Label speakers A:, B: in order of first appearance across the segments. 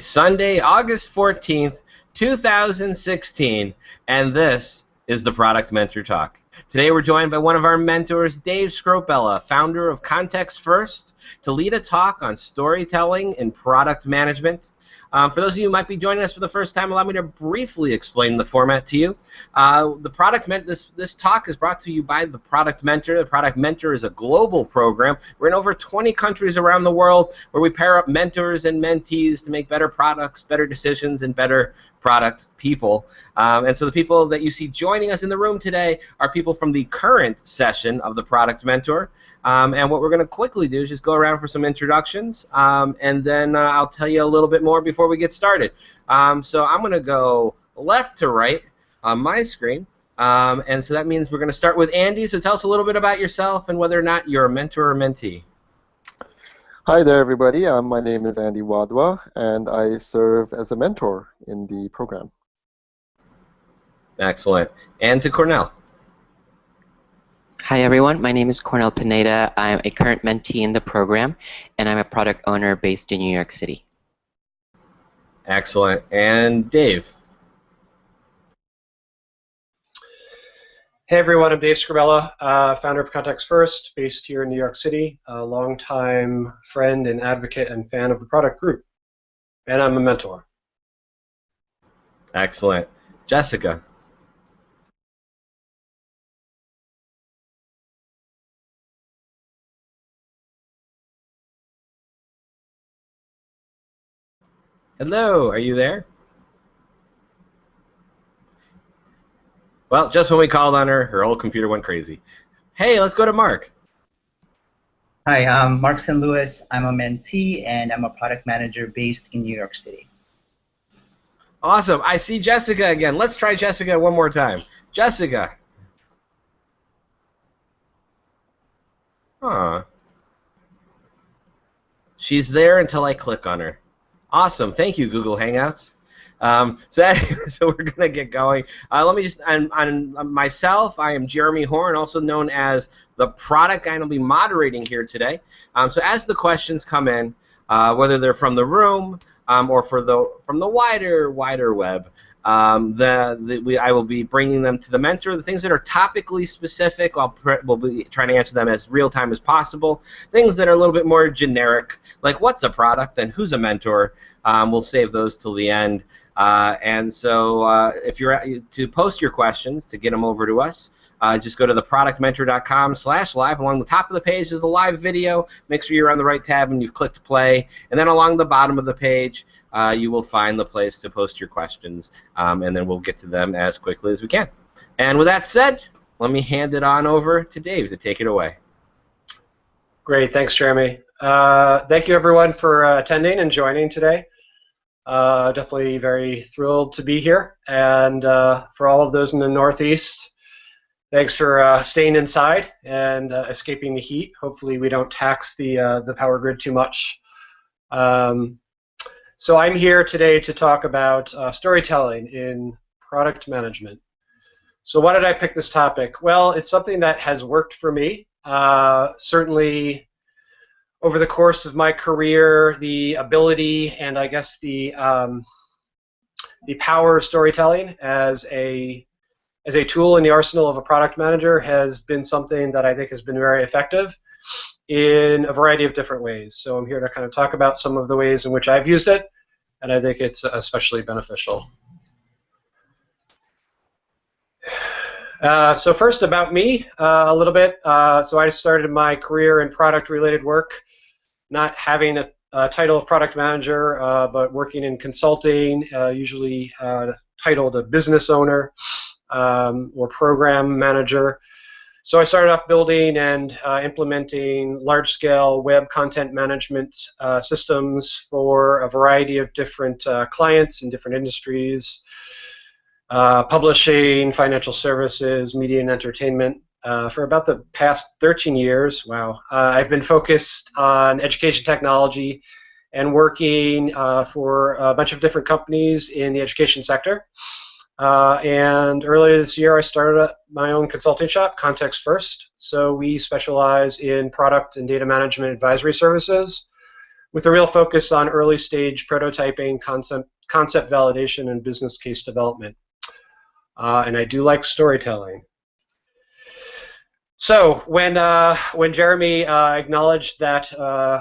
A: It's Sunday, August 14th, 2016, and this is the Product Mentor Talk. Today we're joined by one of our mentors, Dave Skrobela, founder of Context First, to lead a talk on storytelling and product management. For those of you who might be joining us for the first time, allow me to briefly explain the format to you. This talk is brought to you by the Product Mentor. The Product Mentor is a global program. We're in over 20 countries around the world where we pair up mentors and mentees to make better products, better decisions, and better product people. And so the people that you see joining us in the room today are people from the current session of the Product Mentor. And what we're going to quickly do is just go around for some introductions, and then I'll tell you a little bit more before we get started. So I'm going to go left to right on my screen. And so that means we're going to start with Andy. So tell us a little bit about yourself and whether or not you're a mentor or mentee.
B: Hi there, everybody. My name is Andy Wadwa, and I serve as a mentor in the program.
A: Excellent. And to Cornell.
C: Hi, everyone. My name is Cornell Pineda. I'm a current mentee in the program, and I'm a product owner based in New York City.
A: Excellent. And Dave.
D: Hey everyone, I'm Dave Skrobela, founder of Context First, based here in New York City, a longtime friend and advocate and fan of the product group, and I'm a mentor.
A: Excellent. Jessica. Hello, are you there? Well, just when we called on her, her old computer went crazy. Hey, let's go to Mark.
E: Hi, I'm Mark St. Louis. I'm a mentee, and I'm a product manager based in New York City.
A: Awesome. I see Jessica again. Let's try Jessica one more time. Jessica. Huh. She's there until I click on her. Awesome. Thank you, Google Hangouts. So we're going to get going. Let me just, on myself, I am Jeremy Horn, also known as the product guy, and I'll be moderating here today. So as the questions come in, whether they're from the room or from the wider web, I will be bringing them to the mentor. The things that are topically specific, we'll be trying to answer them as real time as possible. Things that are a little bit more generic, like what's a product and who's a mentor, we'll save those till the end. And so if you're to post your questions, to get them over to us, just go to theproductmentor.com/live. Along the top of the page is the live video. Make sure you're on the right tab and you've clicked play. And then along the bottom of the page, you will find the place to post your questions, and then we'll get to them as quickly as we can. And with that said, let me hand it on over to Dave to take it away.
D: Great, thanks, Jeremy. Thank you, everyone, for attending and joining today. Definitely very thrilled to be here. And for all of those in the Northeast, thanks for staying inside and escaping the heat. Hopefully we don't tax the power grid too much. So I'm here today to talk about storytelling in product management. So why did I pick this topic? Well, it's something that has worked for me. Certainly over the course of my career, the ability and I guess the power of storytelling as a tool in the arsenal of a product manager has been something that I think has been very effective in a variety of different ways. So I'm here to kind of talk about some of the ways in which I've used it, and I think it's especially beneficial. So first about me, a little bit. So I started my career in product-related work, not having a title of product manager, but working in consulting, usually titled a business owner or program manager. So I started off building and implementing large-scale web content management systems for a variety of different clients in different industries, publishing, financial services, media and entertainment. For about the past 13 years, wow, I've been focused on education technology and working for a bunch of different companies in the education sector. And earlier this year, I started my own consulting shop, Context First. So we specialize in product and data management advisory services with a real focus on early stage prototyping, concept validation, and business case development. And I do like storytelling. So when Jeremy acknowledged that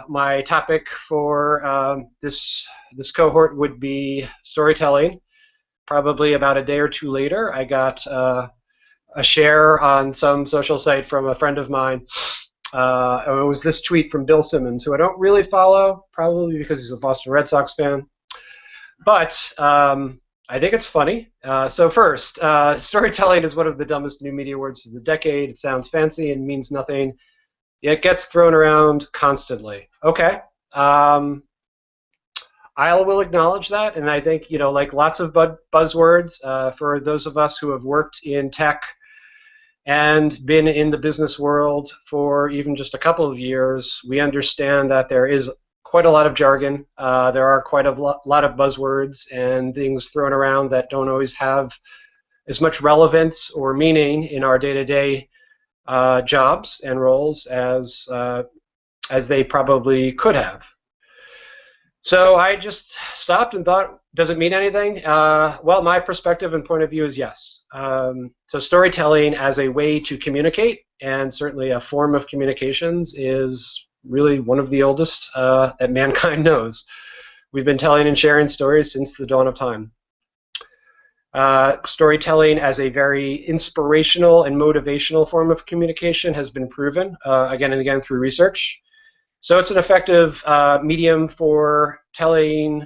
D: my topic for this cohort would be storytelling, probably about a day or two later, I got a share on some social site from a friend of mine. It was this tweet from Bill Simmons, who I don't really follow, probably because he's a Boston Red Sox fan. But I think it's funny. So first, storytelling is one of the dumbest new media words of the decade. It sounds fancy and means nothing. It gets thrown around constantly. Okay. I will acknowledge that, and I think, like lots of buzzwords, for those of us who have worked in tech and been in the business world for even just a couple of years, we understand that there is quite a lot of jargon. There are quite a lot of buzzwords and things thrown around that don't always have as much relevance or meaning in our day-to-day jobs and roles as they probably could have. So I just stopped and thought, does it mean anything? Well, my perspective and point of view is yes. So storytelling as a way to communicate, and certainly a form of communications, is really one of the oldest that mankind knows. We've been telling and sharing stories since the dawn of time. Storytelling as a very inspirational and motivational form of communication has been proven again and again through research. So it's an effective medium for telling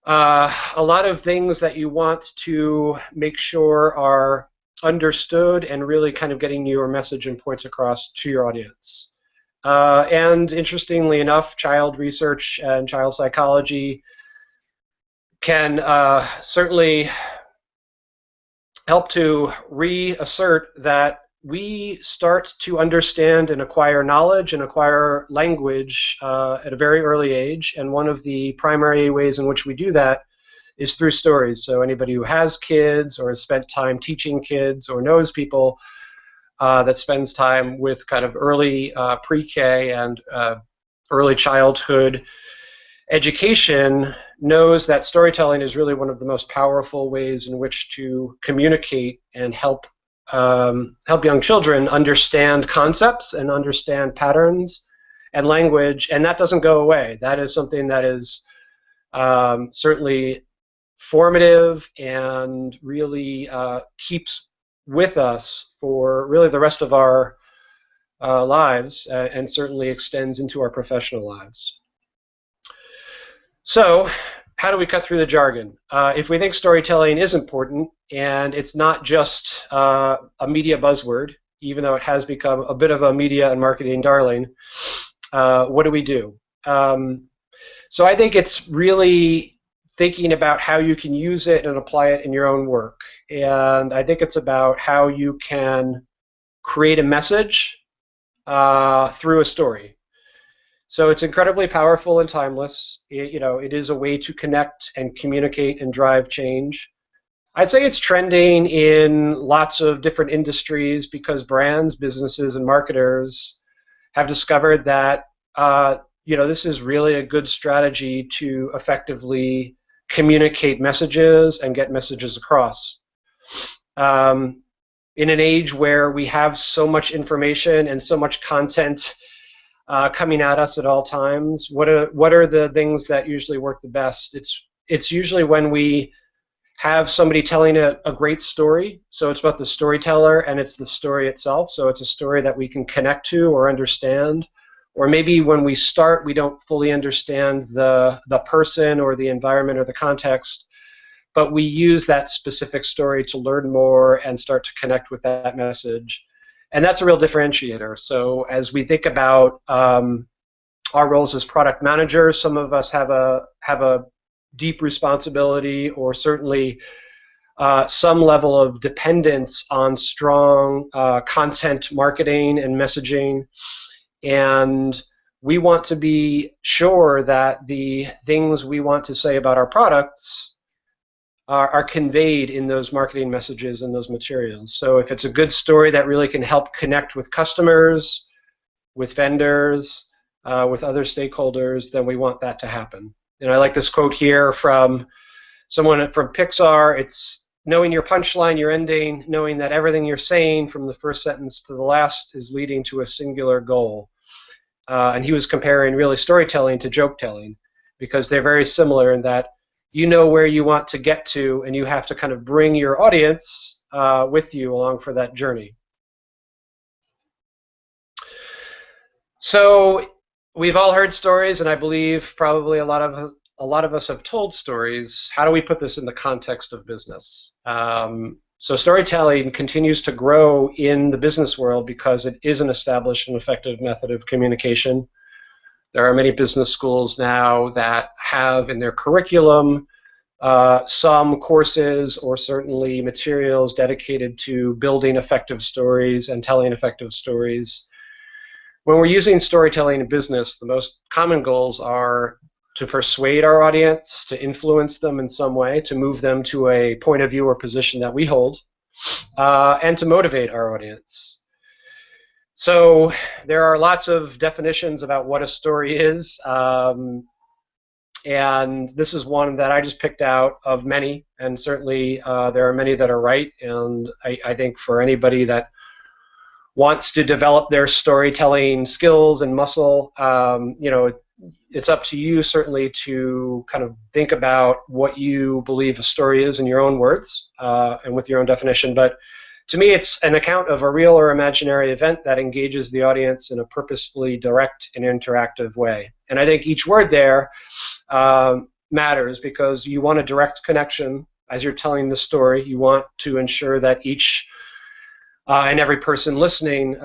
D: a lot of things that you want to make sure are understood and really kind of getting your message and points across to your audience. And interestingly enough, child research and child psychology can certainly help to reassert that we start to understand and acquire knowledge and acquire language at a very early age, and one of the primary ways in which we do that is through stories. So anybody who has kids or has spent time teaching kids or knows people that spends time with kind of early pre-K and early childhood education knows that storytelling is really one of the most powerful ways in which to communicate and help young children understand concepts and understand patterns and language, and that doesn't go away. That is something that is certainly formative and really keeps with us for really the rest of our lives, and certainly extends into our professional lives. So how do we cut through the jargon? If we think storytelling is important, and it's not just a media buzzword, even though it has become a bit of a media and marketing darling, what do we do? So I think it's really thinking about how you can use it and apply it in your own work. And I think it's about how you can create a message through a story. So it's incredibly powerful and timeless. It is a way to connect and communicate and drive change. I'd say it's trending in lots of different industries because brands, businesses, and marketers have discovered that this is really a good strategy to effectively communicate messages and get messages across. In an age where we have so much information and so much content coming at us at all times, what are the things that usually work the best? It's usually when we have somebody telling a great story. So it's about the storyteller and it's the story itself. So it's a story that we can connect to or understand. Or maybe when we start, we don't fully understand the person or the environment or the context, but we use that specific story to learn more and start to connect with that message. And that's a real differentiator. So as we think about our roles as product managers, some of us have a deep responsibility, or certainly some level of dependence on strong content marketing and messaging. And we want to be sure that the things we want to say about our products are conveyed in those marketing messages and those materials. So if it's a good story that really can help connect with customers, with vendors, with other stakeholders, then we want that to happen. And I like this quote here from someone from Pixar. It's knowing your punchline, your ending, knowing that everything you're saying from the first sentence to the last is leading to a singular goal. And he was comparing really storytelling to joke telling, because they're very similar in that you know where you want to get to, and you have to kind of bring your audience with you along for that journey. So we've all heard stories, and I believe probably a lot of us have told stories. How do we put this in the context of business? So storytelling continues to grow in the business world because it is an established and effective method of communication. There are many business schools now that have in their curriculum some courses or certainly materials dedicated to building effective stories and telling effective stories. When we're using storytelling in business, the most common goals are to persuade our audience, to influence them in some way, to move them to a point of view or position that we hold, and to motivate our audience. So there are lots of definitions about what a story is, and this is one that I just picked out of many, and certainly there are many that are right, and I think for anybody that wants to develop their storytelling skills and muscle, you know, it's up to you certainly to kind of think about what you believe a story is in your own words and with your own definition. But to me, it's an account of a real or imaginary event that engages the audience in a purposefully direct and interactive way. And I think each word there matters, because you want a direct connection as you're telling the story. You want to ensure that each and every person listening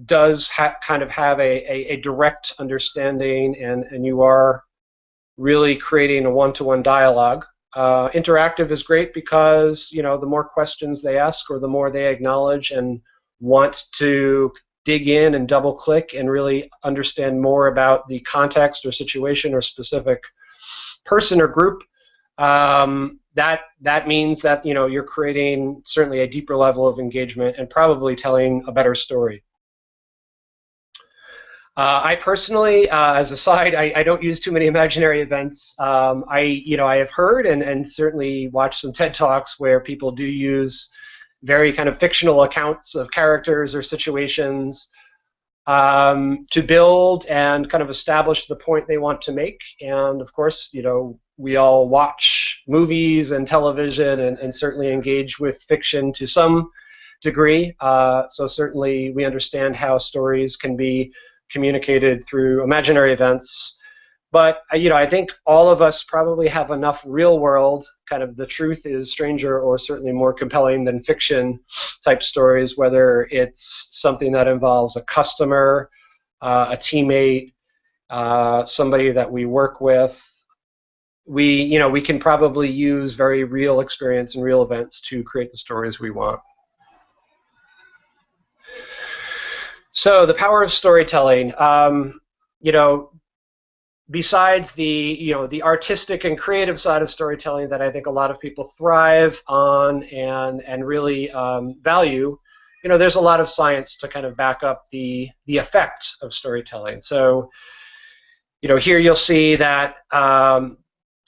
D: does kind of have a direct understanding, and you are really creating a one-to-one dialogue. Interactive is great because, you know, the more questions they ask or the more they acknowledge and want to dig in and double-click and really understand more about the context or situation or specific person or group, that means that, you know, you're creating certainly a deeper level of engagement and probably telling a better story. I personally, as a side, I don't use too many imaginary events. I have heard and certainly watched some TED Talks where people do use very kind of fictional accounts of characters or situations to build and kind of establish the point they want to make. And of course, you know, we all watch movies and television and certainly engage with fiction to some degree. So certainly we understand how stories can be communicated through imaginary events. But you know, I think all of us probably have enough real world, kind of the truth is stranger or certainly more compelling than fiction type stories, whether it's something that involves a customer, a teammate, somebody that we work with. We can probably use very real experience and real events to create the stories we want. So the power of storytelling, you know, besides the artistic and creative side of storytelling that I think a lot of people thrive on and really value, you know, there's a lot of science to kind of back up the effect of storytelling. So, you know, here you'll see that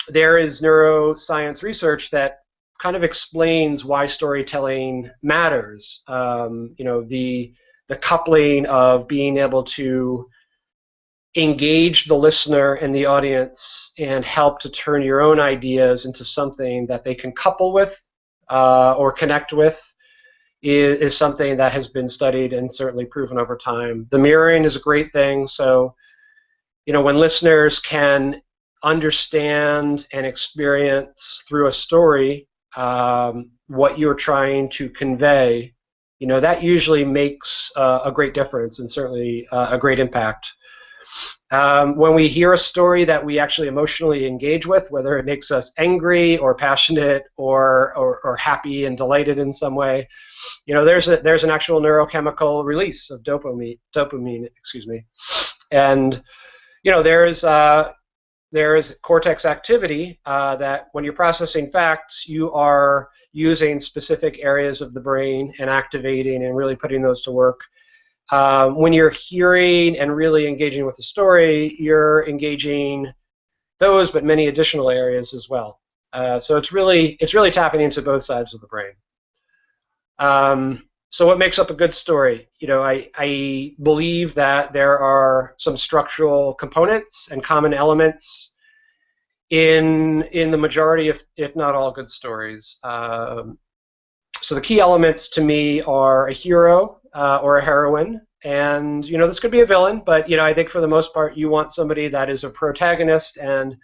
D: there is neuroscience research that kind of explains why storytelling matters. You know, the coupling of being able to engage the listener and the audience and help to turn your own ideas into something that they can couple with or connect with is something that has been studied and certainly proven over time. The mirroring is a great thing. So, you know, when listeners can understand and experience through a story what you're trying to convey, you know, that usually makes a great difference and certainly a great impact. When we hear a story that we actually emotionally engage with, whether it makes us angry or passionate or happy and delighted in some way, you know, there's an actual neurochemical release of dopamine, excuse me, and you know, there is cortex activity that when you're processing facts, you are using specific areas of the brain and activating and really putting those to work. when you're hearing and really engaging with the story, you're engaging those, but many additional areas as well. So it's really tapping into both sides of the brain. So what makes up a good story? I believe that there are some structural components and common elements in the majority, if not all, good stories. So the key elements to me are a hero or a heroine, and this could be a villain, but I think for the most part you want somebody that is a protagonist and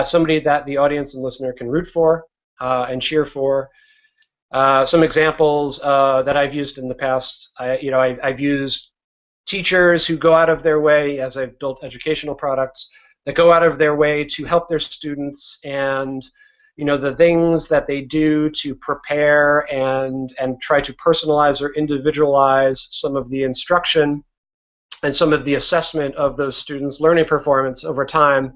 D: somebody that the audience and listener can root for and cheer for. Some examples that I've used in the past, I've used teachers who go out of their way, as I've built educational products, that go out of their way to help their students, and the things that they do to prepare and try to personalize or individualize some of the instruction and some of the assessment of those students' learning performance over time,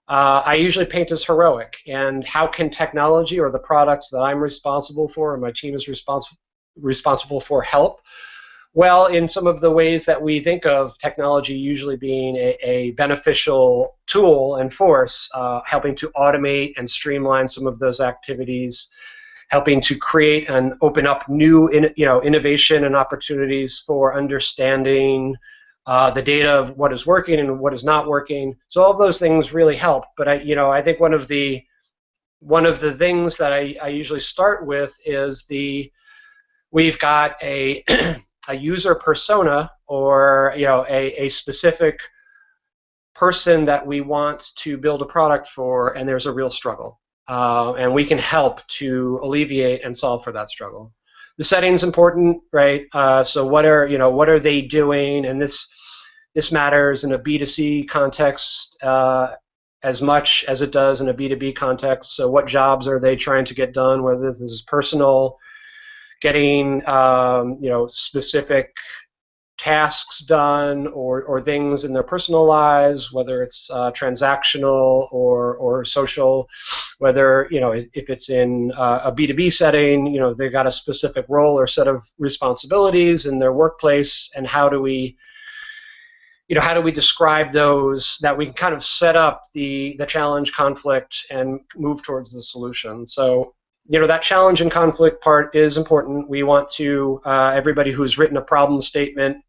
D: I usually paint as heroic. And how can technology or the products that I'm responsible for or my team is responsible for help? Well, in some of the ways that we think of technology usually being a beneficial tool and force, helping to automate and streamline some of those activities, helping to create and open up new innovation and opportunities for understanding the data of what is working and what is not working. So all of those things really help. But I think one of the things that I usually start with is we've got a user persona, or a specific person that we want to build a product for, and there's a real struggle, and we can help to alleviate and solve for that struggle. The setting's important, right? So what are they doing? And this matters in a B2C context as much as it does in a B2B context. So what jobs are they trying to get done? Whether this is personal, getting specific tasks done, or things in their personal lives, whether it's transactional or social, whether if it's in a B2B setting, they've got a specific role or set of responsibilities in their workplace, and how do we describe those, that we can kind of set up the challenge, conflict, and move towards the solution. So that challenge and conflict part is important. We want to, everybody who's written a problem statement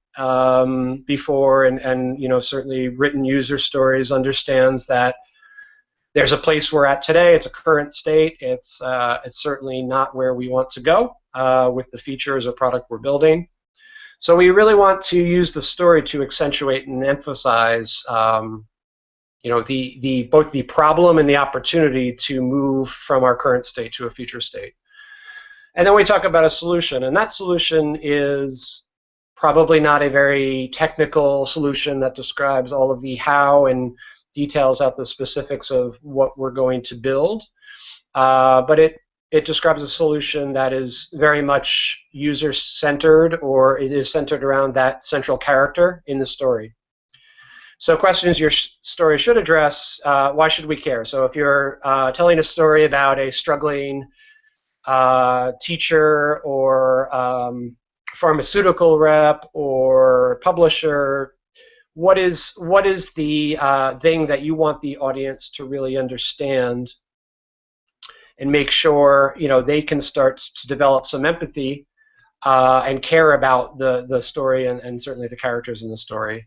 D: before and certainly written user stories understands that there's a place we're at today. It's a current state. It's certainly not where we want to go with the features or product we're building. So we really want to use the story to accentuate and emphasize both the problem and the opportunity to move from our current state to a future state. And then we talk about a solution, and that solution is probably not a very technical solution that describes all of the how and details out the specifics of what we're going to build, but it describes a solution that is very much user-centered, or it is centered around that central character in the story. So questions your story should address: why should we care? So if you're telling a story about a struggling teacher or pharmaceutical rep or publisher, what is the thing that you want the audience to really understand, and make sure they can start to develop some empathy and care about the story and certainly the characters in the story.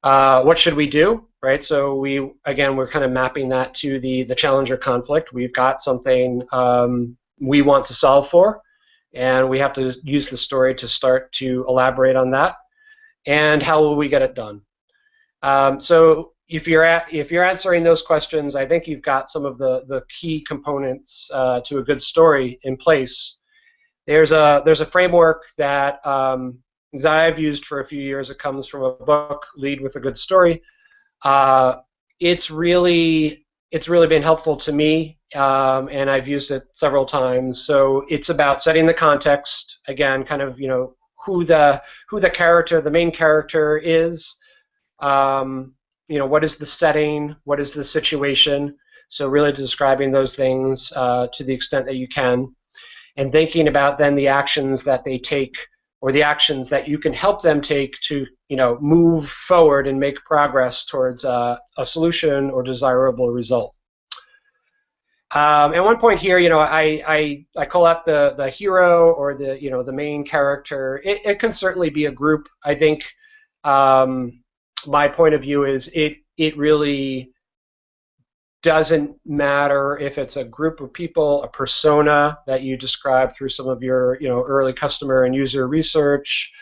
D: What should we do, right? So we're kind of mapping that to the challenger conflict. We've got something we want to solve for, and we have to use the story to start to elaborate on that. And how will we get it done? So if you're answering those questions, I think you've got some of the key components to a good story in place. There's a framework that I've used for a few years. It comes from a book, Lead with a Good Story. It's really been helpful to me, and I've used it several times. So it's about setting the context, again, kind of who the character, the main character is. What is the setting? What is the situation? So really describing those things to the extent that you can, and thinking about then the actions that they take or the actions that you can help them take to, move forward and make progress towards a solution or desirable result. At one point here, I call out the hero or the main character. It can certainly be a group. I think my point of view is it really doesn't matter if it's a group of people, a persona that you describe through some of your early customer and user research,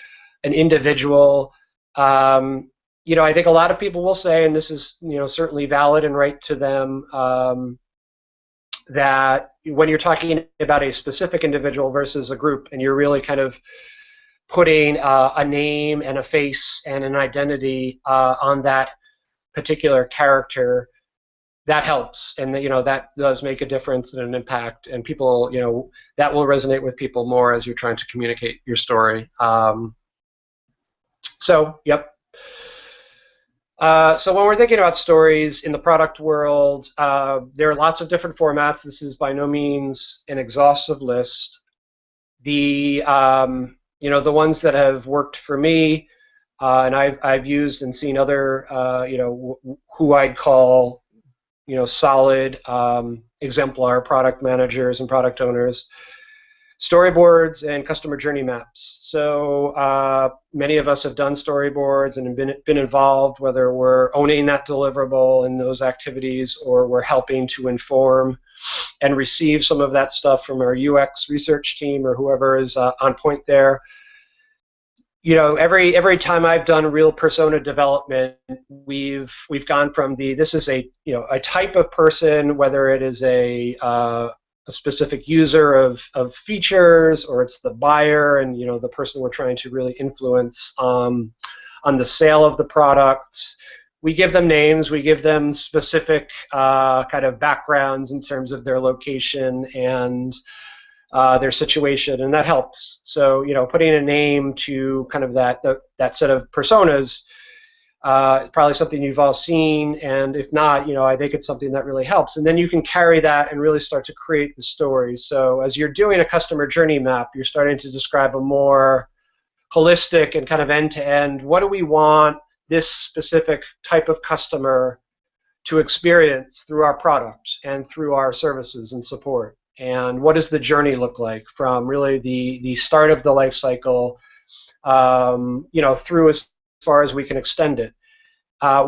D: an individual. I think a lot of people will say, and this is certainly valid and right to them, that when you're talking about a specific individual versus a group, and you're really kind of putting a name and a face and an identity on that particular character, that helps, and that does make a difference and an impact, and people, that will resonate with people more as you're trying to communicate your story. Yep. So when we're thinking about stories in the product world, there are lots of different formats. This is by no means an exhaustive list. The ones that have worked for me, and I've used and seen other, who I'd call, solid exemplar product managers and product owners. Storyboards and customer journey maps. So many of us have done storyboards and been involved, whether we're owning that deliverable in those activities or we're helping to inform and receive some of that stuff from our UX research team or whoever is on point there. Every time I've done real persona development, we've gone from this is a type of person, whether it is a specific user of features, or it's the buyer and the person we're trying to really influence on the sale of the product. We give them names, we give them specific kind of backgrounds in terms of their location and their situation, and that helps. So putting a name to kind of that set of personas, probably something you've all seen, and if not, I think it's something that really helps. And then you can carry that and really start to create the story. So as you're doing a customer journey map, you're starting to describe a more holistic and kind of end-to-end, what do we want this specific type of customer to experience through our product and through our services and support? And what does the journey look like from really the start of the life cycle, through as far as we can extend it.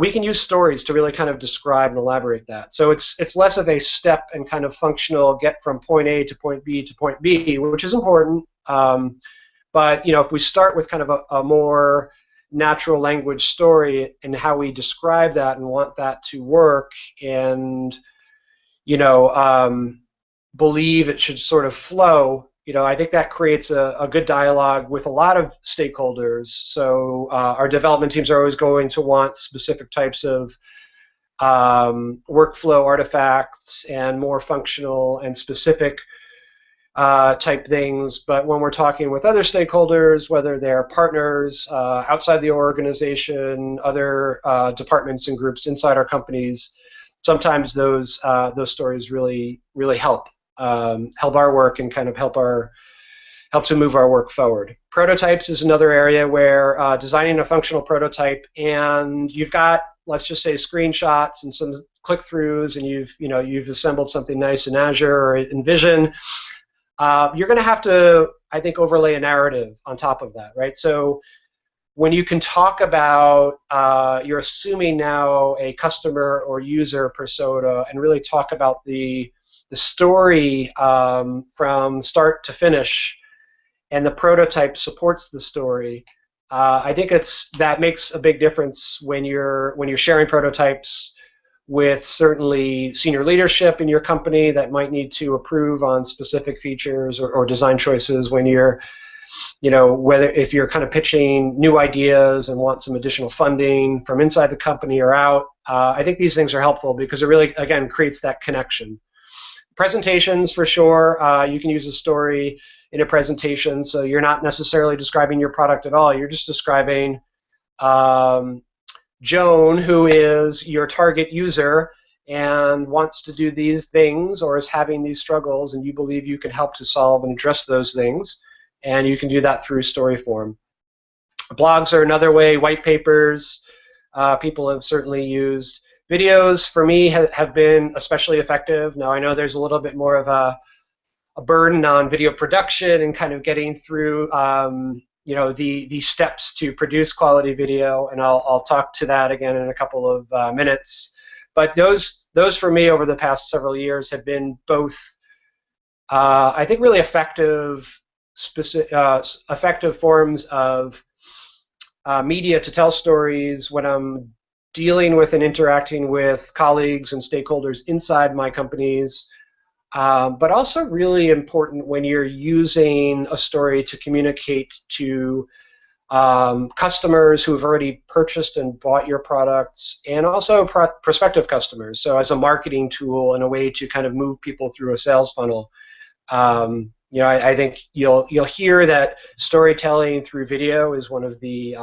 D: We can use stories to really kind of describe and elaborate that. So it's less of a step and kind of functional get from point A to point B to point B, which is important. But if we start with kind of a more natural language story and how we describe that and want that to work, and believe it should sort of flow, I think that creates a good dialogue with a lot of stakeholders. So our development teams are always going to want specific types of workflow artifacts and more functional and specific type things. But when we're talking with other stakeholders, whether they're partners outside the organization, other departments and groups inside our companies, sometimes those stories really help our work and kind of help to move our work forward. Prototypes is another area where designing a functional prototype, and you've got, let's just say, screenshots and some click-throughs, and you've assembled something nice in Azure or in Vision. You're going to have to, I think, overlay a narrative on top of that, right? So when you can talk about, you're assuming now a customer or user persona, and really talk about the story from start to finish, and the prototype supports the story. I think that makes a big difference when you're sharing prototypes with certainly senior leadership in your company that might need to approve on specific features or design choices. When you're if you're kind of pitching new ideas and want some additional funding from inside the company or out, I think these things are helpful because it really, again, creates that connection. Presentations, for sure, you can use a story in a presentation, so you're not necessarily describing your product at all. You're just describing Joan, who is your target user and wants to do these things or is having these struggles, and you believe you can help to solve and address those things. and you can do that through story form. Blogs are another way, white papers, people have certainly used. Videos, for me, have been especially effective. Now, I know there's a little bit more of a burden on video production and kind of getting through the steps to produce quality video, and I'll talk to that again in a couple of minutes. But those for me over the past several years have been both, I think, really effective forms of media to tell stories when I'm dealing with and interacting with colleagues and stakeholders inside my companies, but also really important when you're using a story to communicate to customers who have already purchased and bought your products, and also prospective customers. So as a marketing tool and a way to kind of move people through a sales funnel. I think you'll hear that storytelling through video is one of the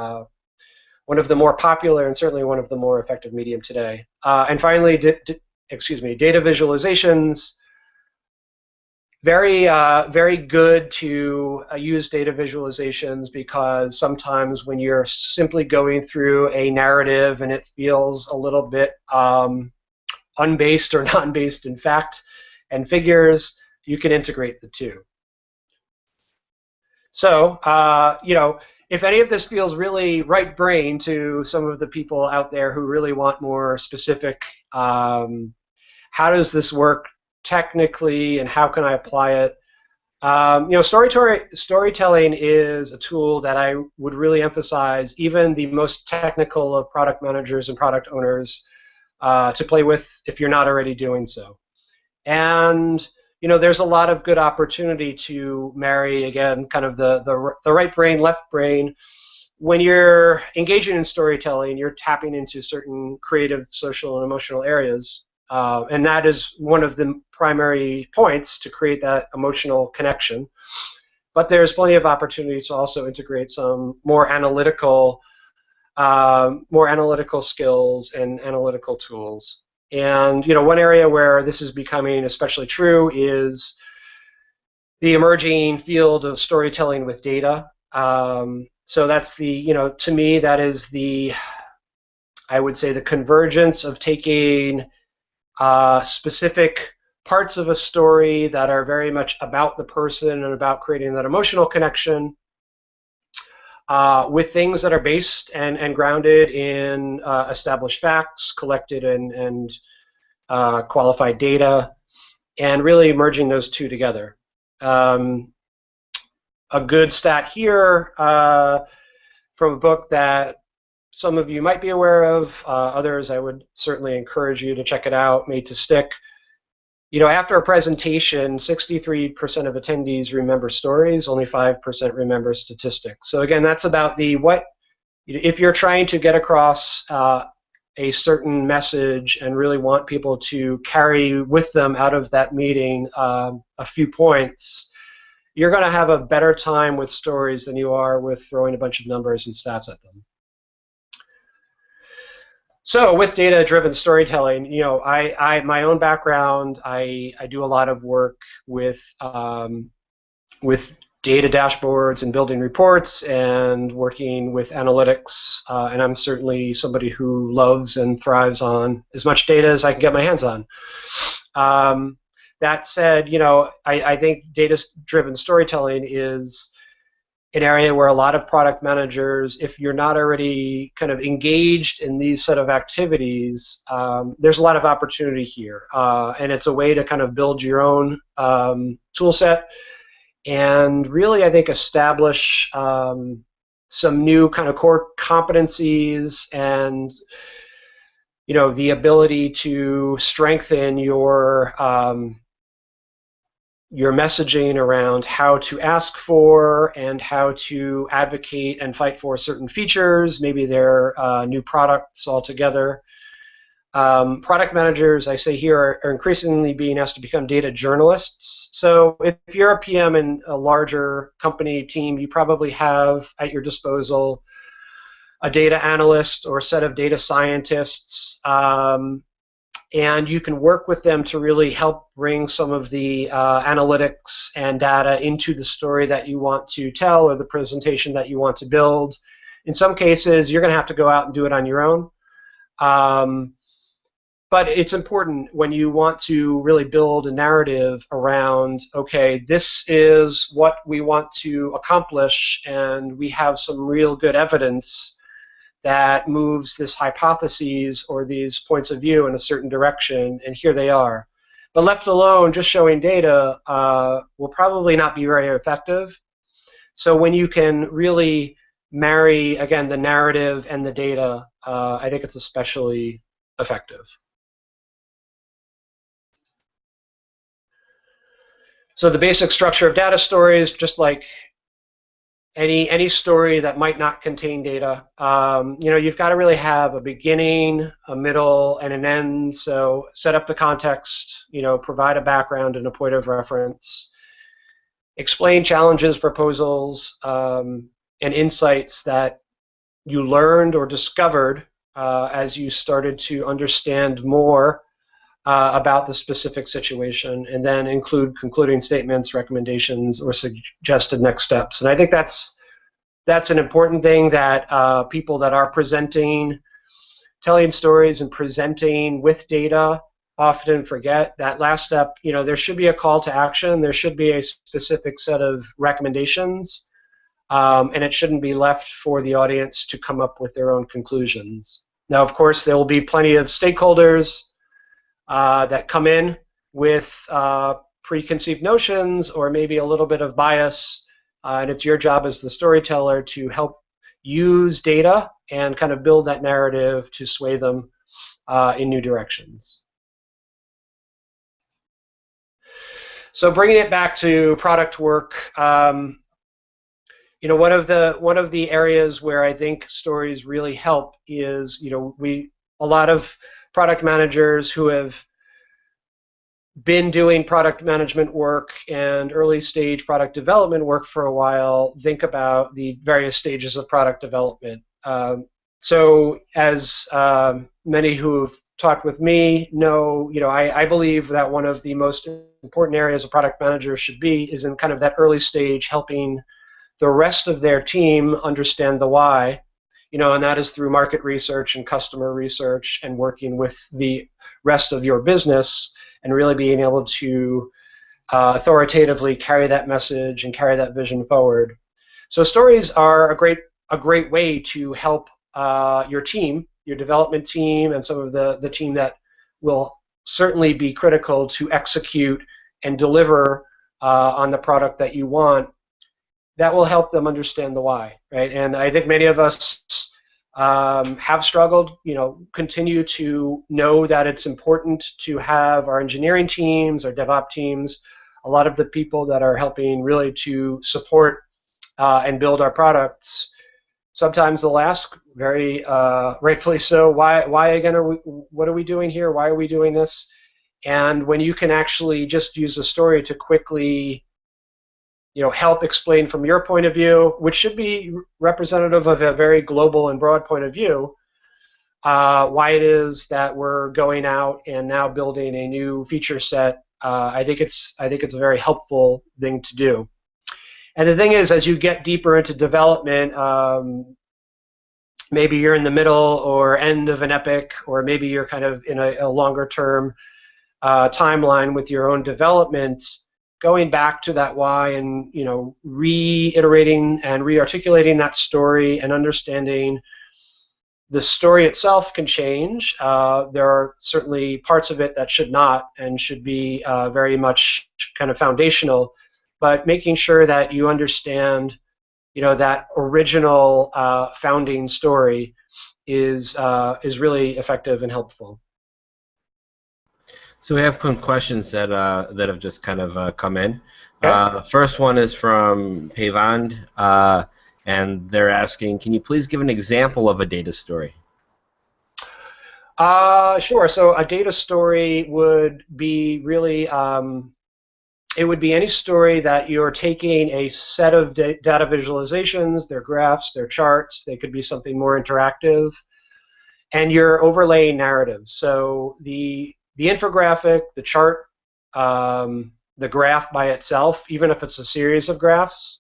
D: more popular and certainly one of the more effective medium today. And finally, data visualizations. Very good to use data visualizations, because sometimes when you're simply going through a narrative and it feels a little bit unbased or non-based in fact and figures, you can integrate the two. So, if any of this feels really right brain to some of the people out there who really want more specific, how does this work technically and how can I apply it? Storytelling is a tool that I would really emphasize even the most technical of product managers and product owners to play with if you're not already doing so. And there's a lot of good opportunity to marry, again, kind of the right brain, left brain. When you're engaging in storytelling, you're tapping into certain creative, social, and emotional areas. And that is one of the primary points to create that emotional connection. But there's plenty of opportunity to also integrate some more analytical skills and analytical tools. And one area where this is becoming especially true is the emerging field of storytelling with data. So that's to me, that is I would say, the convergence of taking specific parts of a story that are very much about the person and about creating that emotional connection with things that are based and grounded in established facts, collected and qualified data, and really merging those two together. A good stat here from a book that some of you might be aware of, others I would certainly encourage you to check it out, Made to Stick. After a presentation, 63% of attendees remember stories, only 5% remember statistics. So again, that's about if you're trying to get across a certain message and really want people to carry with them out of that meeting a few points, you're going to have a better time with stories than you are with throwing a bunch of numbers and stats at them. So with data-driven storytelling, my own background, I do a lot of work with data dashboards and building reports and working with analytics, and I'm certainly somebody who loves and thrives on as much data as I can get my hands on. That said, I think data-driven storytelling is an area where a lot of product managers, if you're not already kind of engaged in these set of activities, there's a lot of opportunity here. And it's a way to kind of build your own tool set and really, I think, establish some new kind of core competencies and the ability to strengthen your messaging around how to ask for and how to advocate and fight for certain features. Maybe they're new products altogether. Product managers, I say here, are increasingly being asked to become data journalists. So if you're a PM in a larger company team, you probably have at your disposal a data analyst or a set of data scientists. and you can work with them to really help bring some of the analytics and data into the story that you want to tell or the presentation that you want to build. In some cases, you're going to have to go out and do it on your own. But it's important when you want to really build a narrative around, okay, this is what we want to accomplish, and we have some real good evidence that moves this hypotheses or these points of view in a certain direction, and here they are. But left alone, just showing data will probably not be very effective. So when you can really marry, again, the narrative and the data, I think it's especially effective. So the basic structure of data stories, just like any story that might not contain data, you've got to really have a beginning, a middle, and an end. So set up the context, provide a background and a point of reference, explain challenges, proposals, and insights that you learned or discovered as you started to understand more about the specific situation, and then include concluding statements, recommendations, or suggested next steps. And I think that's an important thing that people that are presenting, telling stories and presenting with data often forget. That last step, there should be a call to action. There should be a specific set of recommendations, and it shouldn't be left for the audience to come up with their own conclusions. Now, of course, there will be plenty of stakeholders that come in with preconceived notions or maybe a little bit of bias, and it's your job as the storyteller to help use data and kind of build that narrative to sway them in new directions. So bringing it back to product work, one of the areas where I think stories really help is, a lot of product managers who have been doing product management work and early stage product development work for a while think about the various stages of product development. So as many who have talked with me know, I believe that one of the most important areas a product manager should be is in kind of that early stage, helping the rest of their team understand the why, and that is through market research and customer research and working with the rest of your business and really being able to authoritatively carry that message and carry that vision forward. So stories are a great way to help your team, your development team, and some of the team that will certainly be critical to execute and deliver on the product that you want. That will help them understand the why, right? And I think many of us have struggled, continue to know that it's important to have our engineering teams, our DevOps teams, a lot of the people that are helping really to support and build our products. Sometimes they'll ask, very rightfully so, why again what are we doing here? Why are we doing this? And when you can actually just use a story to quickly help explain from your point of view, which should be representative of a very global and broad point of view, why it is that we're going out and now building a new feature set. I think it's a very helpful thing to do. And the thing is, as you get deeper into development, maybe you're in the middle or end of an epic, or maybe you're kind of in a longer term timeline with your own development. Going back to that why and reiterating and rearticulating that story and understanding the story itself can change. There are certainly parts of it that should not and should be very much kind of foundational, but making sure that you understand that original founding story is really effective and helpful.
A: So we have some questions that have just kind of come in. Okay. First one is from Payvand, and they're asking, can you please give an example of a data story?
D: Sure. So a data story would be really, it would be any story that you're taking a set of data visualizations, their graphs, their charts, they could be something more interactive, and you're overlaying narratives. So the the infographic, the chart, the graph by itself, even if it's a series of graphs,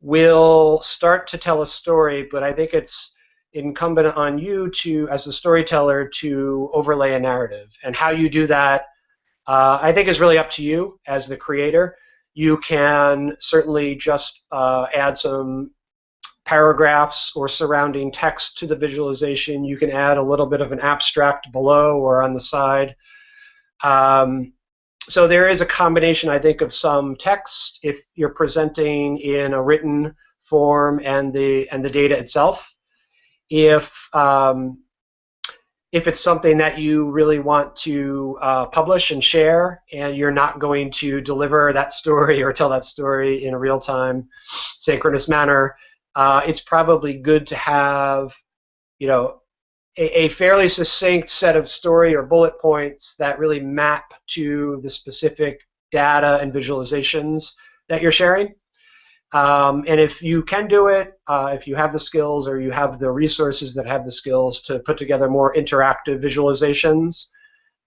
D: will start to tell a story, but I think it's incumbent on you to, as the storyteller, to overlay a narrative. And how you do that, I think, is really up to you as the creator. You can certainly just add some paragraphs or surrounding text to the visualization. You can add a little bit of an abstract below or on the side. So there is a combination, I think, of some text if you're presenting in a written form and the data itself. If it's something that you really want to publish and share, and you're not going to deliver that story or tell that story in a real-time, synchronous manner, it's probably good to have, a fairly succinct set of story or bullet points that really map to the specific data and visualizations that you're sharing. And if you can do it, if you have the skills or you have the resources that have the skills to put together more interactive visualizations,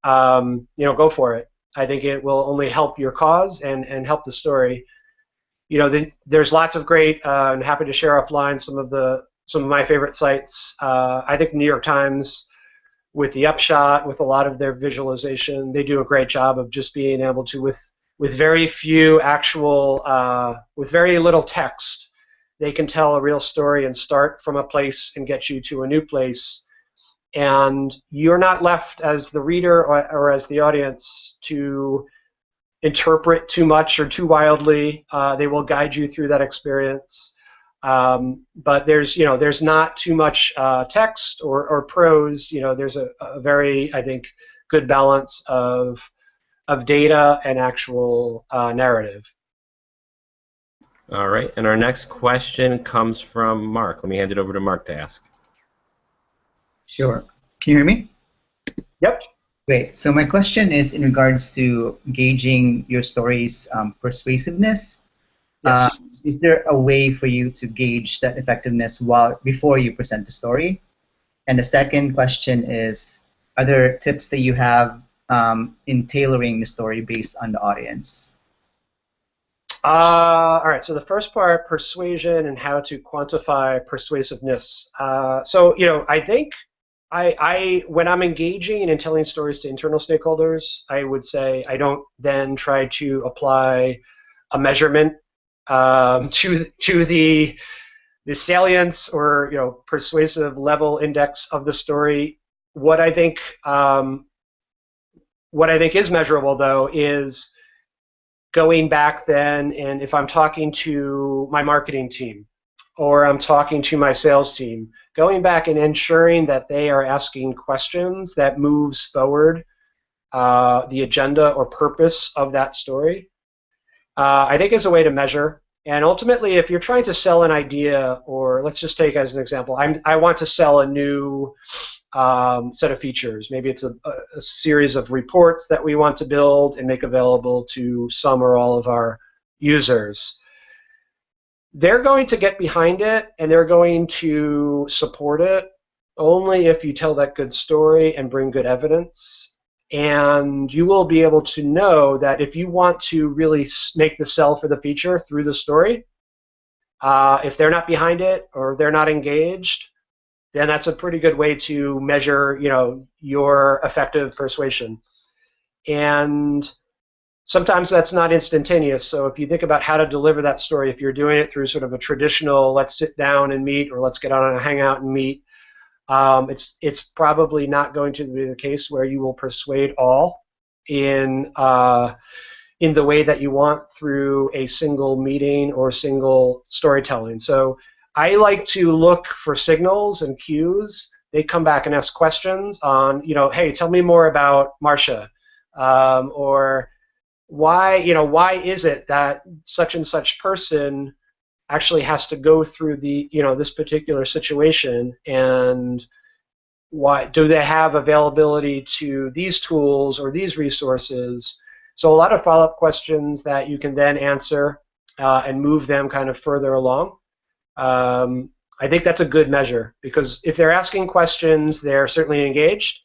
D: go for it. I think it will only help your cause and help the story. There's lots of great, I'm happy to share offline some of my favorite sites. I think New York Times, with the Upshot, with a lot of their visualization, they do a great job of just being able to, with very few actual, with very little text, they can tell a real story and start from a place and get you to a new place. And you're not left as the reader or as the audience to interpret too much or too wildly. They will guide you through that experience. But there's not too much text or prose. There's a very, I think, good balance of data and actual narrative.
A: All right, and our next question comes from Mark. Let me hand it over to Mark to ask.
E: Sure. Can you hear me?
D: Yep.
E: Great. So my question is in regards to gauging your story's persuasiveness.
D: Yes.
E: Is there a way for you to gauge that effectiveness before you present the story? And the second question is, are there tips that you have in tailoring the story based on the audience?
D: All right. So the first part, persuasion and how to quantify persuasiveness. I think when I'm engaging and telling stories to internal stakeholders, I would say I don't then try to apply a measurement to the salience or persuasive level index of the story. What I think is measurable, though, is going back then, and if I'm talking to my marketing team or I'm talking to my sales team, going back and ensuring that they are asking questions that moves forward the agenda or purpose of that story, I think is a way to measure. And ultimately, if you're trying to sell an idea, or let's just take as an example, I want to sell a new set of features. Maybe it's a series of reports that we want to build and make available to some or all of our users. They're going to get behind it and they're going to support it only if you tell that good story and bring good evidence. And you will be able to know that if you want to really make the sell for the feature through the story, if they're not behind it or they're not engaged, then that's a pretty good way to measure, your effective persuasion. And sometimes that's not instantaneous. So if you think about how to deliver that story, if you're doing it through sort of a traditional let's sit down and meet or let's get on a hangout and meet, it's probably not going to be the case where you will persuade all in the way that you want through a single meeting or single storytelling. So I like to look for signals and cues. They come back and ask questions on, hey, tell me more about Marcia, or why is it that such and such person actually has to go through this particular situation, and why do they have availability to these tools or these resources? So a lot of follow-up questions that you can then answer and move them kind of further along. I think that's a good measure, because if they're asking questions, they're certainly engaged,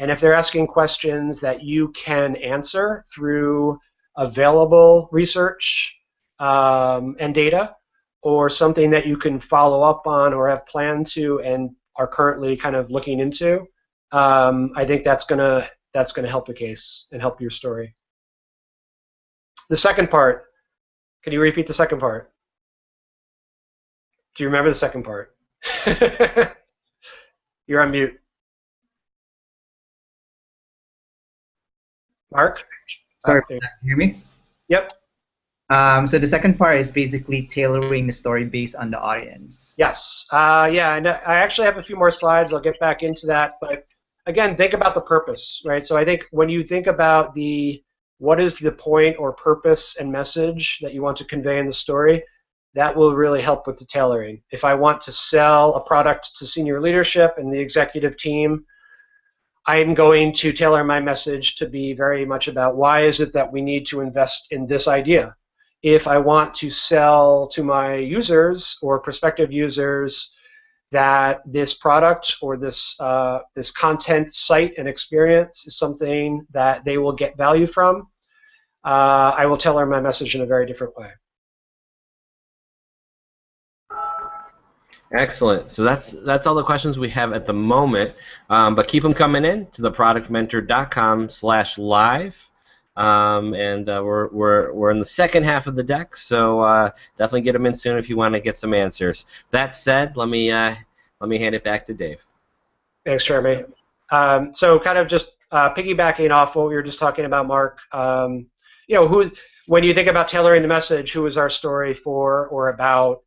D: And if they're asking questions that you can answer through available research and data, or something that you can follow up on or have planned to and are currently kind of looking into, I think that's gonna help the case and help your story. The second part, can you repeat the second part? Do you remember the second part? You're on mute. Mark?
E: Sorry, can you hear me?
D: Yep.
E: So the second part is basically tailoring the story based on the audience.
D: Yes. Yeah, and I actually have a few more slides. I'll get back into that. But again, think about the purpose, right? So I think when you think about what is the point or purpose and message that you want to convey in the story, that will really help with the tailoring. If I want to sell a product to senior leadership and the executive team, I'm going to tailor my message to be very much about why is it that we need to invest in this idea. If I want to sell to my users or prospective users that this product or this content site and experience is something that they will get value from, I will tailor my message in a very different way.
A: Excellent. So that's all the questions we have at the moment, but keep them coming in to the productmentor.com/live, and we're in the second half of the deck, so definitely get them in soon if you want to get some answers. That said, let me hand it back to Dave.
D: Thanks, Jeremy. So kind of just piggybacking off what we were just talking about, Mark. When you think about tailoring the message, who is our story for or about?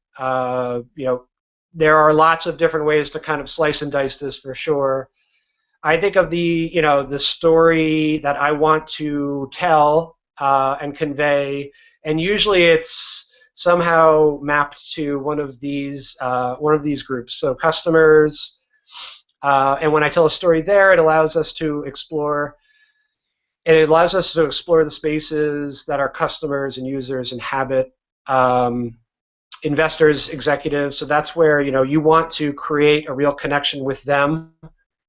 D: There are lots of different ways to kind of slice and dice this for sure. I think of the story that I want to tell and convey, and usually it's somehow mapped to one of these groups. So customers, and when I tell a story there, it allows us to explore. And it allows us to explore the spaces that our customers and users inhabit. Investors, executives, so that's where you want to create a real connection with them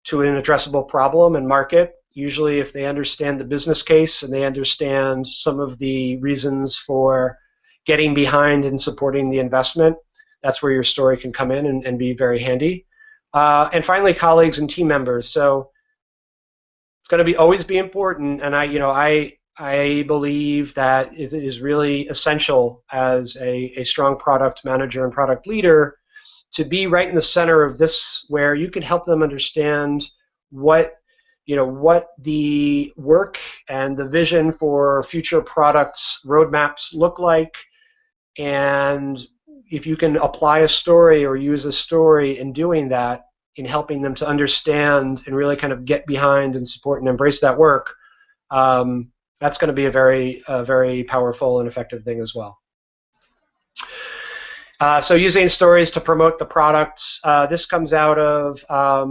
D: to an addressable problem and market. Usually if they understand the business case and they understand some of the reasons for getting behind and supporting the investment, that's where your story can come in and be very handy. And finally, colleagues and team members. So it's going to always be important, and I believe that it is really essential as a strong product manager and product leader to be right in the center of this, where you can help them understand what the work and the vision for future products roadmaps look like, and if you can apply a story or use a story in doing that, in helping them to understand and really kind of get behind and support and embrace that work, that's going to be a very powerful and effective thing as well. So using stories to promote the products. This comes out of a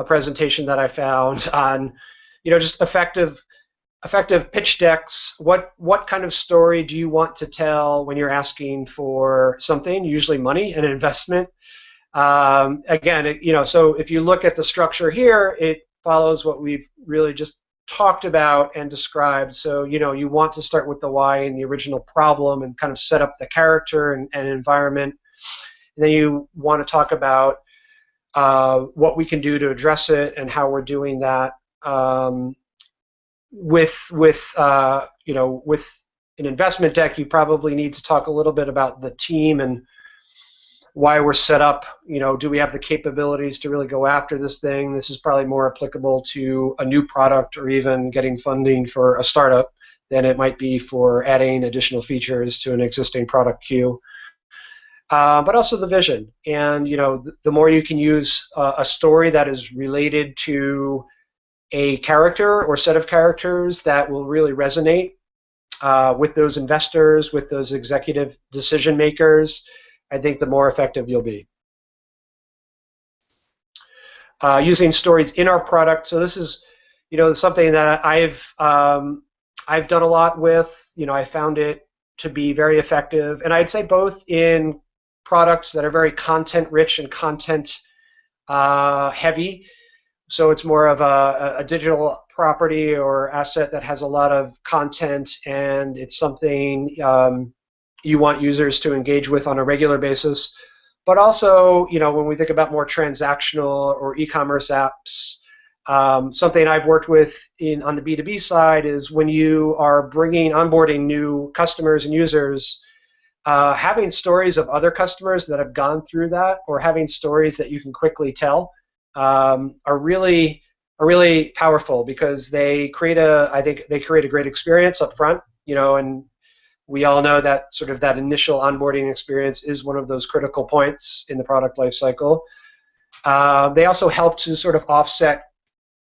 D: presentation that I found on, just effective pitch decks. What kind of story do you want to tell when you're asking for something? Usually money and investment. Again, so if you look at the structure here, it follows what we've really just talked about and described. So you want to start with the why and the original problem and kind of set up the character and environment. And then you want to talk about what we can do to address it and how we're doing that. With an investment deck, you probably need to talk a little bit about the team and why we're set up. Do we have the capabilities to really go after this thing? This is probably more applicable to a new product or even getting funding for a startup than it might be for adding additional features to an existing product queue. But also the vision. And the more you can use a story that is related to a character or set of characters that will really resonate with those investors, with those executive decision makers, I think the more effective you'll be. Using stories in our product. So this is, something that I've done a lot with. I found it to be very effective, and I'd say both in products that are very content rich and content heavy, So it's more of a digital property or asset that has a lot of content, and it's something you want users to engage with on a regular basis. But also, when we think about more transactional or e-commerce apps, something I've worked with on the B2B side is when you are onboarding new customers and users, having stories of other customers that have gone through that, or having stories that you can quickly tell, are really powerful, because I think they create a great experience up front, and we all know that sort of that initial onboarding experience is one of those critical points in the product lifecycle. They also help to sort of offset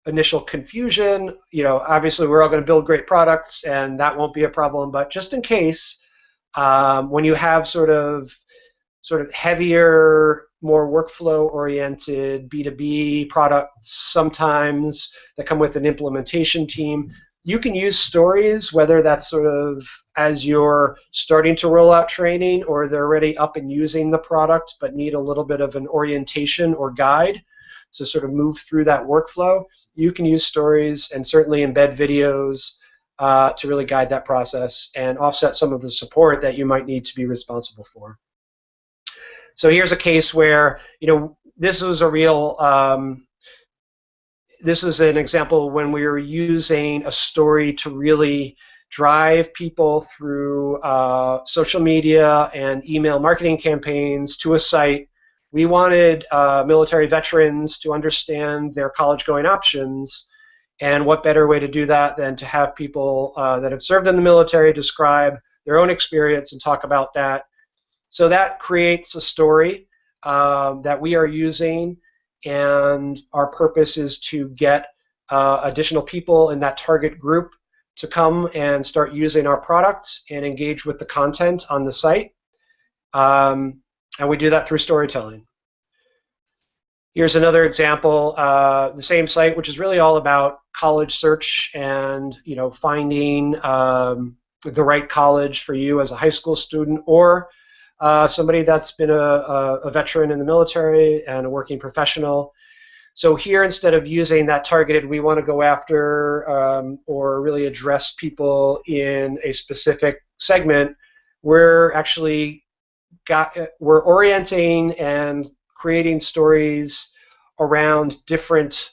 D: initial confusion. Obviously we're all going to build great products, and that won't be a problem. But just in case, when you have sort of heavier, more workflow-oriented B2B products, sometimes that come with an implementation team, you can use stories, whether that's sort of as you're starting to roll out training, or they're already up and using the product but need a little bit of an orientation or guide to sort of move through that workflow. You can use stories and certainly embed videos to really guide that process and offset some of the support that you might need to be responsible for. So here's a case where, this was this was an example when we were using a story to really drive people through social media and email marketing campaigns to a site. We wanted military veterans to understand their college-going options, and what better way to do that than to have people that have served in the military describe their own experience and talk about that. So that creates a story that we are using, and our purpose is to get additional people in that target group to come and start using our product and engage with the content on the site. And we do that through storytelling. Here's another example, the same site, which is really all about college search and finding the right college for you as a high school student, or somebody that's been a veteran in the military and a working professional. So here, instead of using that targeted, we want to go after or really address people in a specific segment, we're actually we're orienting and creating stories around different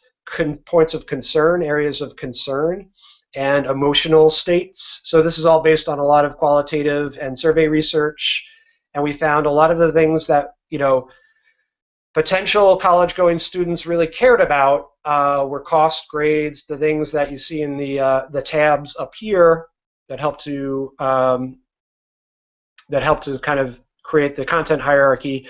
D: points of concern, areas of concern, and emotional states. So this is all based on a lot of qualitative and survey research, and we found a lot of the things that potential college-going students really cared about were cost, grades, the things that you see in the tabs up here that help to kind of create the content hierarchy.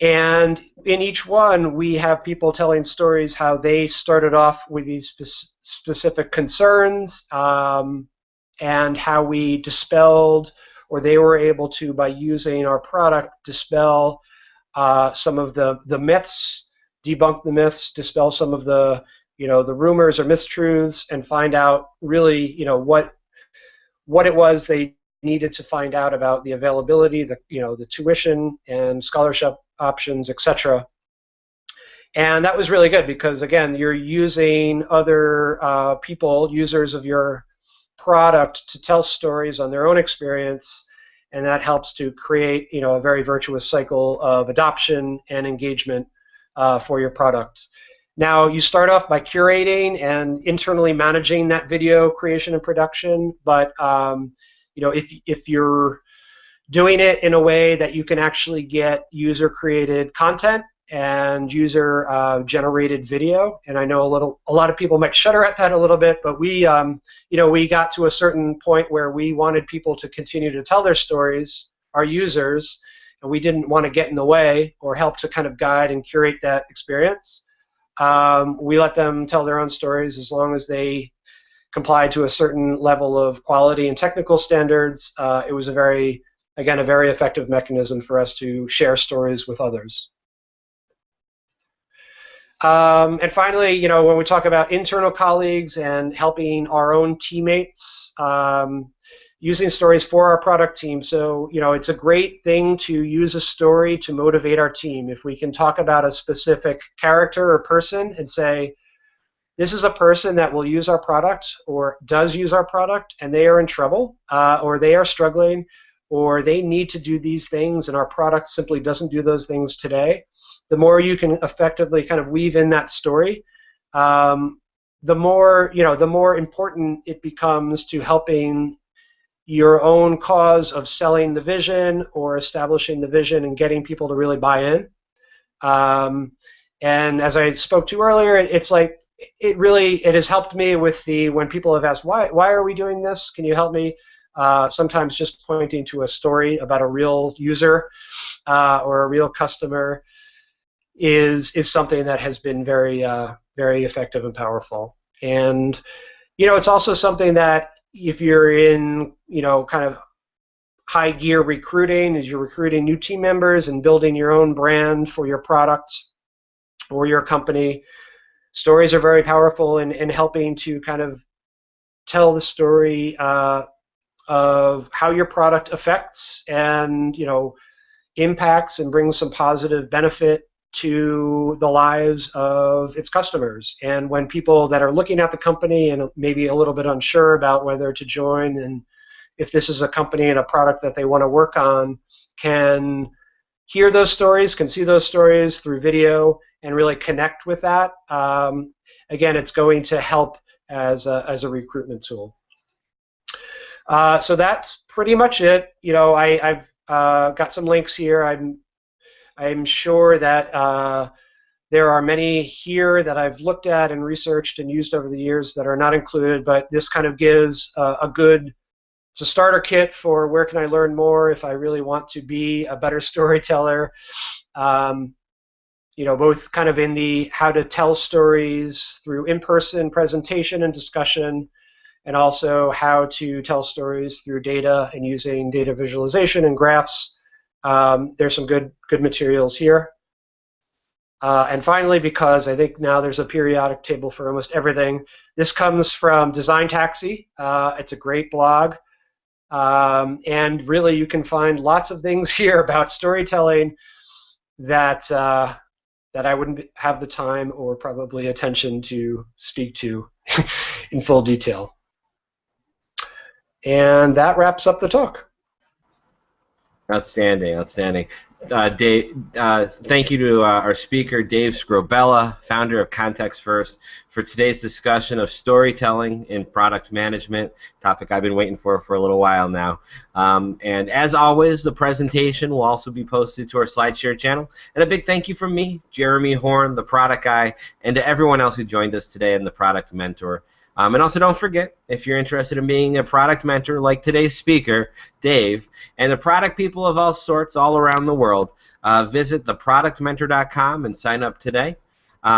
D: And in each one, we have people telling stories how they started off with these specific concerns, and how we dispelled, or they were able to, by using our product, dispel some of the myths, debunk the myths, dispel some of the the rumors or mistruths, and find out really what it was they needed to find out about the availability, the tuition and scholarship options, etc. And that was really good, because again, you're using other people, users of your product, to tell stories on their own experience, and that helps to create a very virtuous cycle of adoption and engagement for your product. Now, you start off by curating and internally managing that video creation and production, but if you're doing it in a way that you can actually get user-created content and user-generated video, and I know a lot of people might shudder at that a little bit, but we got to a certain point where we wanted people to continue to tell their stories, our users, and we didn't want to get in the way or help to kind of guide and curate that experience. We let them tell their own stories as long as they complied to a certain level of quality and technical standards. It was a very effective mechanism for us to share stories with others. And finally, when we talk about internal colleagues and helping our own teammates, using stories for our product team. So, it's a great thing to use a story to motivate our team. If we can talk about a specific character or person and say, this is a person that will use our product or does use our product, and they are in trouble, or they are struggling, or they need to do these things, and our product simply doesn't do those things today. The more you can effectively kind of weave in that story, the more important it becomes to helping your own cause of selling the vision or establishing the vision and getting people to really buy in. And as I spoke to earlier, it's like it has helped me with when people have asked, why are we doing this? Can you help me? Sometimes just pointing to a story about a real user or a real customer is something that has been very very effective and powerful. And it's also something that if you're in kind of high gear recruiting, as you're recruiting new team members and building your own brand for your product or your company, stories are very powerful in helping to kind of tell the story of how your product affects and impacts and brings some positive benefit to the lives of its customers. And when people that are looking at the company and maybe a little bit unsure about whether to join and if this is a company and a product that they want to work on, can hear those stories, can see those stories through video and really connect with that, again, it's going to help as a recruitment tool. So that's pretty much it. I've got some links here. I'm sure that there are many here that I've looked at and researched and used over the years that are not included, but this kind of gives it's a starter kit for where can I learn more if I really want to be a better storyteller. Both kind of in the how to tell stories through in-person presentation and discussion, and also how to tell stories through data and using data visualization and graphs. There's some good materials here. And finally, because I think now there's a periodic table for almost everything, this comes from Design Taxi. It's a great blog. And really, you can find lots of things here about storytelling that I wouldn't have the time or probably attention to speak to in full detail. And that wraps up the talk.
A: Outstanding, outstanding. Dave, thank you to our speaker, Dave Skrobela, founder of Context First, for today's discussion of storytelling in product management, topic I've been waiting for a little while now. And as always, the presentation will also be posted to our SlideShare channel. And a big thank you from me, Jeremy Horn, the product guy, and to everyone else who joined us today in the Product Mentor. And also don't forget, if you're interested in being a product mentor like today's speaker, Dave, and the product people of all sorts all around the world, visit theproductmentor.com and sign up today.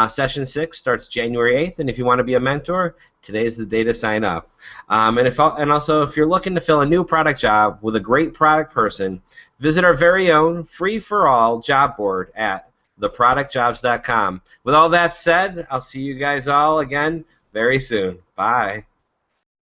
A: Session 6 starts January 8th, and if you want to be a mentor, today's the day to sign up. And also, if you're looking to fill a new product job with a great product person, visit our very own free-for-all job board at theproductjobs.com. With all that said, I'll see you guys all again very soon. Bye.